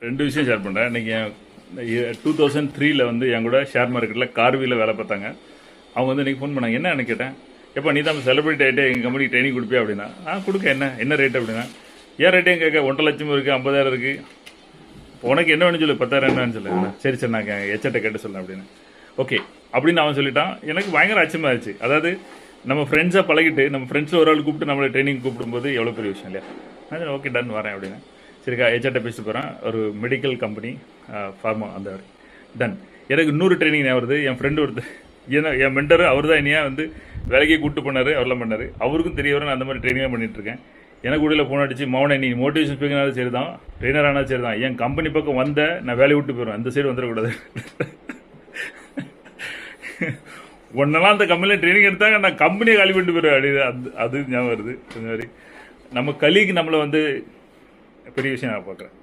2 விஷயம் ஷேர் பண்ணுறேன். இன்றைக்கி 2003 வந்து என் கூட ஷேர் மார்க்கெட்டில் கார்வியில் வேலை பார்த்தாங்க. அவங்க வந்து இன்றைக்கி ஃபோன் பண்ணாங்க. என்னன்னு கேட்டேன். எப்போ நீ தான் செலிப்ரிட்டி ஆகிட்டே எங்கள் கம்பெனிக்கு ட்ரைனிங் கொடுப்பியா அப்படின்னா, கொடுக்க என்ன ரேட் அப்படின்னா, ஏன் ரேட்டையும் கேட்க 1,00,000 இருக்குது, 50,000 இருக்குது, உனக்கு என்ன வேணும்னு சொல்லு, 10,000 என்னன்னு சொல்லு. சரி சரி நான் எச்சட்டை கேட்டு சொல்லேன் அப்படின்னு. ஓகே அப்படின்னு அவன் சொல்லிட்டான். எனக்கு பயங்கர ஆச்சரியமாக இருந்துச்சு. அதாவது நம்ம ஃப்ரெண்ட்ஸாக பழகிட்டு நம்ம ஃப்ரெண்ட்ஸில் ஒரு ஆள் கூப்பிட்டு நம்மளை ட்ரைனிங் கூப்பிடும்போது எவ்வளோ பெரிய விஷயம் இல்லையா. நான் ஓகே டன் வரேன் அப்படின்னு. சரிக்கா ஹெச்ஆர்ட்ட பேசிட்டு போகிறேன். ஒரு மெடிக்கல் கம்பெனி ஃபார்மா அந்த டன். எனக்கு இன்னொரு ட்ரைனிங் வருது. என் ஃப்ரெண்டு ஒருத்தர் என் மென்டர் அவர் தான் என்னையா வந்து வேலைக்கே கூப்பிட்டு பண்ணார், அவரெல்லாம் பண்ணார். அவருக்கும் தெரிய வர நான் அந்த மாதிரி ட்ரைனிங்காக பண்ணிகிட்ருக்கேன். எனக்கு கூட ஃபோன் அடிச்சு மௌனை நீ மோட்டிவேஷன் ஸ்பீக்கர்னாலும் சரி தான், ட்ரெயினர் ஆனால் சரி தான், என் கம்பெனி பக்கம் வந்த நான் வேலையை விட்டு போயிடுவேன், அந்த சைடு வந்துடக்கூடாது. ஒன்னெல்லாம் அந்த கம்பெனியில் ட்ரைனிங் எடுத்தாங்க, நான் கம்பெனியை காலி பண்ணிட்டு போயிடுவேன் அப்படின்னு. அது ஞாபகம் வருது. இந்த மாதிரி நம்ம கலீக் நம்மளை வந்து பெரிய விஷயம் நான் பார்க்குறேன்.